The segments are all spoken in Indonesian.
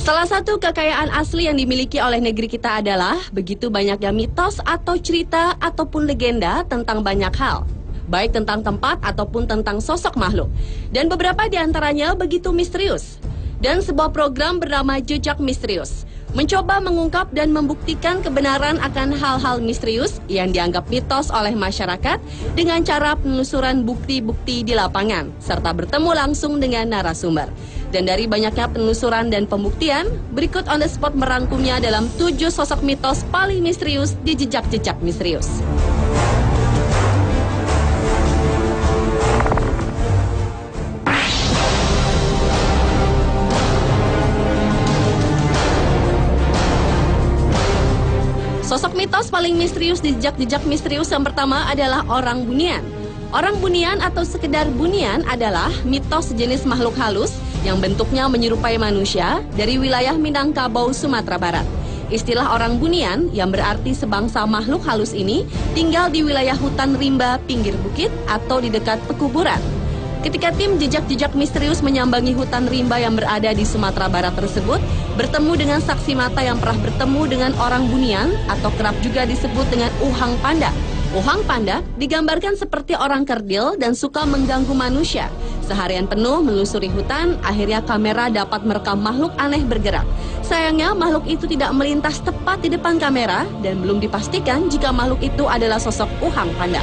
Salah satu kekayaan asli yang dimiliki oleh negeri kita adalah begitu banyaknya mitos atau cerita ataupun legenda tentang banyak hal, baik tentang tempat ataupun tentang sosok makhluk. Dan beberapa di antaranya begitu misterius. Dan sebuah program bernama Jejak Misterius mencoba mengungkap dan membuktikan kebenaran akan hal-hal misterius yang dianggap mitos oleh masyarakat dengan cara penelusuran bukti-bukti di lapangan, serta bertemu langsung dengan narasumber. Dan dari banyaknya penelusuran dan pembuktian, berikut on the spot merangkumnya dalam 7 sosok mitos paling misterius di Jejak-Jejak Misterius. Sosok mitos paling misterius di Jejak-Jejak Misterius yang pertama adalah orang bunian. Orang bunian atau sekedar bunian adalah mitos sejenis makhluk halus yang bentuknya menyerupai manusia dari wilayah Minangkabau, Sumatera Barat. Istilah orang bunian yang berarti sebangsa makhluk halus ini tinggal di wilayah hutan rimba pinggir bukit atau di dekat pekuburan. Ketika tim Jejak-Jejak Misterius menyambangi hutan rimba yang berada di Sumatera Barat tersebut, bertemu dengan saksi mata yang pernah bertemu dengan orang bunian atau kerap juga disebut dengan Uhang Panda. Uhang Panda digambarkan seperti orang kerdil dan suka mengganggu manusia. Seharian penuh menelusuri hutan, akhirnya kamera dapat merekam makhluk aneh bergerak. Sayangnya makhluk itu tidak melintas tepat di depan kamera dan belum dipastikan jika makhluk itu adalah sosok Uhang Panda.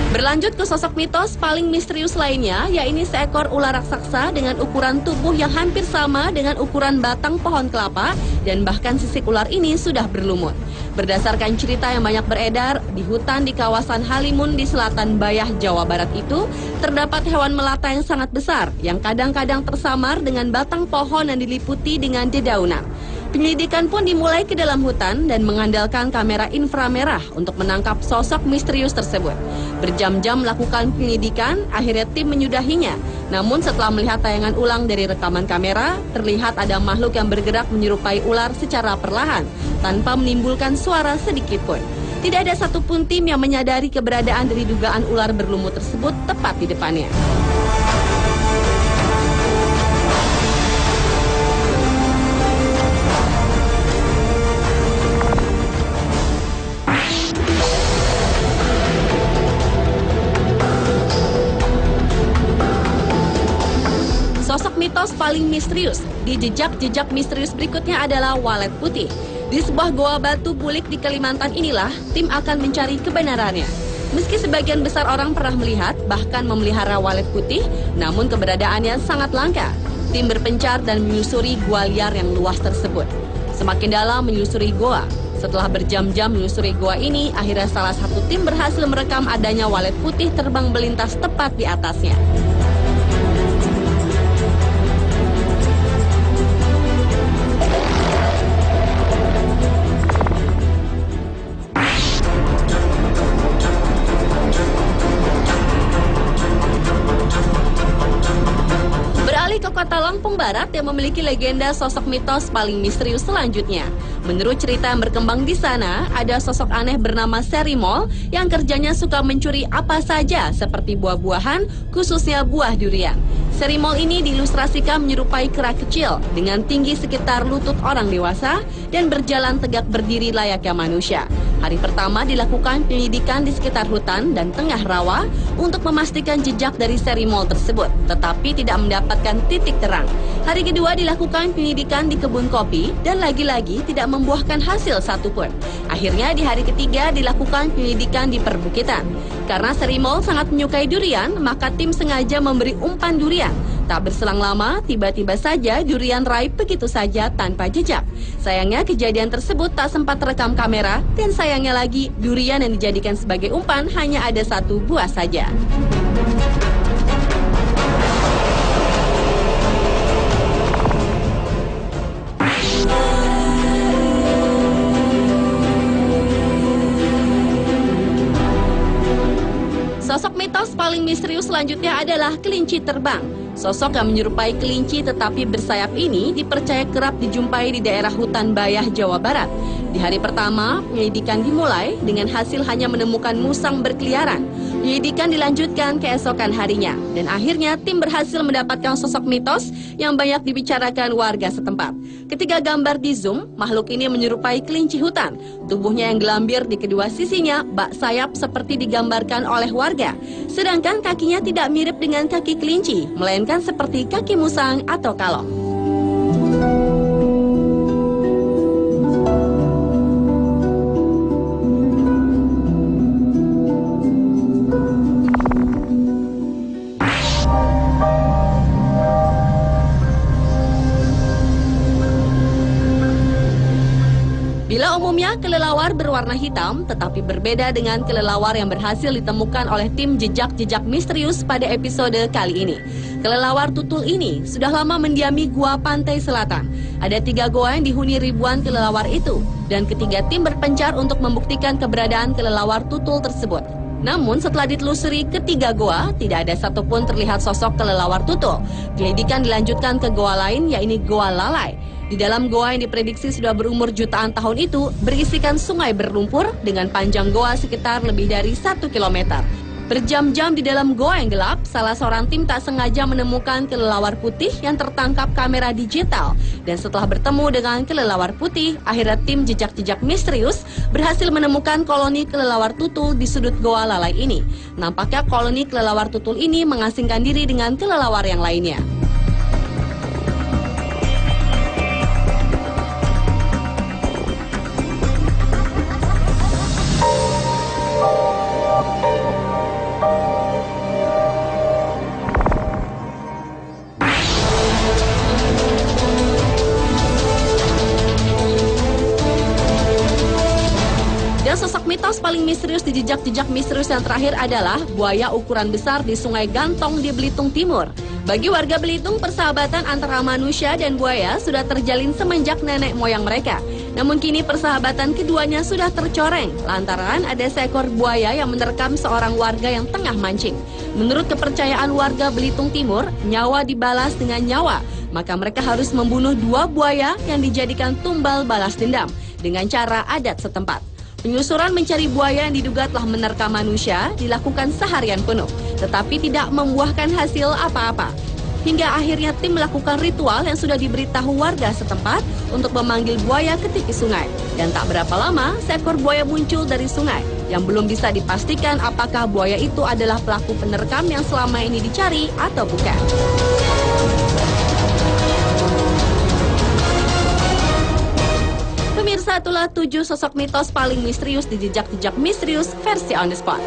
Berlanjut ke sosok mitos paling misterius lainnya, yaitu seekor ular raksasa dengan ukuran tubuh yang hampir sama dengan ukuran batang pohon kelapa dan bahkan sisik ular ini sudah berlumut. Berdasarkan cerita yang banyak beredar, di hutan di kawasan Halimun di selatan Bayah, Jawa Barat itu, terdapat hewan melata yang sangat besar yang kadang-kadang tersamar dengan batang pohon yang diliputi dengan dedaunan. Penyelidikan pun dimulai ke dalam hutan dan mengandalkan kamera inframerah untuk menangkap sosok misterius tersebut. Berjam-jam melakukan penyelidikan, akhirnya tim menyudahinya. Namun setelah melihat tayangan ulang dari rekaman kamera, terlihat ada makhluk yang bergerak menyerupai ular secara perlahan, tanpa menimbulkan suara sedikit pun. Tidak ada satupun tim yang menyadari keberadaan dari dugaan ular berlumut tersebut tepat di depannya. Sosok mitos paling misterius di Jejak-Jejak Misterius berikutnya adalah walet putih. Di sebuah goa batu bulik di Kalimantan inilah tim akan mencari kebenarannya. Meski sebagian besar orang pernah melihat, bahkan memelihara walet putih, namun keberadaannya sangat langka. Tim berpencar dan menyusuri gua liar yang luas tersebut. Semakin dalam menyusuri goa. Setelah berjam-jam menyusuri goa ini, akhirnya salah satu tim berhasil merekam adanya walet putih terbang melintas tepat di atasnya. Ke kota Lampung Barat yang memiliki legenda sosok mitos paling misterius selanjutnya. Menurut cerita yang berkembang di sana, ada sosok aneh bernama Serimol yang kerjanya suka mencuri apa saja seperti buah-buahan, khususnya buah durian. Serimol ini diilustrasikan menyerupai kera kecil dengan tinggi sekitar lutut orang dewasa dan berjalan tegak berdiri layaknya manusia. Hari pertama dilakukan penyelidikan di sekitar hutan dan tengah rawa untuk memastikan jejak dari Serimol tersebut, tetapi tidak mendapatkan titik terang. Hari kedua dilakukan penyelidikan di kebun kopi dan lagi-lagi tidak membuahkan hasil satupun. Akhirnya di hari ketiga dilakukan penyelidikan di perbukitan. Karena Serimol sangat menyukai durian, maka tim sengaja memberi umpan durian. Tak berselang lama, tiba-tiba saja durian raib begitu saja tanpa jejak. Sayangnya kejadian tersebut tak sempat terekam kamera, dan sayangnya lagi durian yang dijadikan sebagai umpan hanya ada 1 buah saja. misterius selanjutnya adalah kelinci terbang. Sosok yang menyerupai kelinci tetapi bersayap ini dipercaya kerap dijumpai di daerah hutan Bayah, Jawa Barat. Di hari pertama, penyelidikan dimulai dengan hasil hanya menemukan musang berkeliaran. Penyelidikan dilanjutkan keesokan harinya, dan akhirnya tim berhasil mendapatkan sosok mitos yang banyak dibicarakan warga setempat. Ketika gambar di zoom, makhluk ini menyerupai kelinci hutan. Tubuhnya yang gelambir di kedua sisinya, bak sayap seperti digambarkan oleh warga. Sedangkan kakinya tidak mirip dengan kaki kelinci, melainkan seperti kaki musang atau kalong. Bila umumnya kelelawar berwarna hitam, tetapi berbeda dengan kelelawar yang berhasil ditemukan oleh tim jejak-jejak misterius pada episode kali ini. Kelelawar tutul ini sudah lama mendiami gua pantai selatan. Ada 3 goa yang dihuni ribuan kelelawar itu, dan ketiga tim berpencar untuk membuktikan keberadaan kelelawar tutul tersebut. Namun setelah ditelusuri ketiga goa, tidak ada satupun terlihat sosok kelelawar tutul. Penyelidikan dilanjutkan ke goa lain, yaitu Goa Lalai. Di dalam goa yang diprediksi sudah berumur jutaan tahun itu, berisikan sungai berlumpur dengan panjang goa sekitar lebih dari 1 kilometer. Berjam-jam di dalam goa yang gelap, salah seorang tim tak sengaja menemukan kelelawar putih yang tertangkap kamera digital. Dan setelah bertemu dengan kelelawar putih, akhirnya tim jejak-jejak misterius berhasil menemukan koloni kelelawar tutul di sudut Goa Lalai ini. Nampaknya koloni kelelawar tutul ini mengasingkan diri dengan kelelawar yang lainnya. Dan sosok mitos paling misterius di jejak-jejak misterius yang terakhir adalah buaya ukuran besar di Sungai Gantong di Belitung Timur. Bagi warga Belitung, persahabatan antara manusia dan buaya sudah terjalin semenjak nenek moyang mereka. Namun kini persahabatan keduanya sudah tercoreng lantaran ada seekor buaya yang menerkam seorang warga yang tengah mancing. Menurut kepercayaan warga Belitung Timur, nyawa dibalas dengan nyawa. Maka mereka harus membunuh 2 buaya yang dijadikan tumbal balas dendam dengan cara adat setempat. Penyusuran mencari buaya yang diduga telah menerkam manusia dilakukan seharian penuh, tetapi tidak membuahkan hasil apa-apa. Hingga akhirnya tim melakukan ritual yang sudah diberitahu warga setempat untuk memanggil buaya ke tepi sungai. Dan tak berapa lama, seekor buaya muncul dari sungai, yang belum bisa dipastikan apakah buaya itu adalah pelaku penerkam yang selama ini dicari atau bukan. Pemirsa, itulah 7 sosok mitos paling misterius di jejak-jejak misterius versi On The Spot.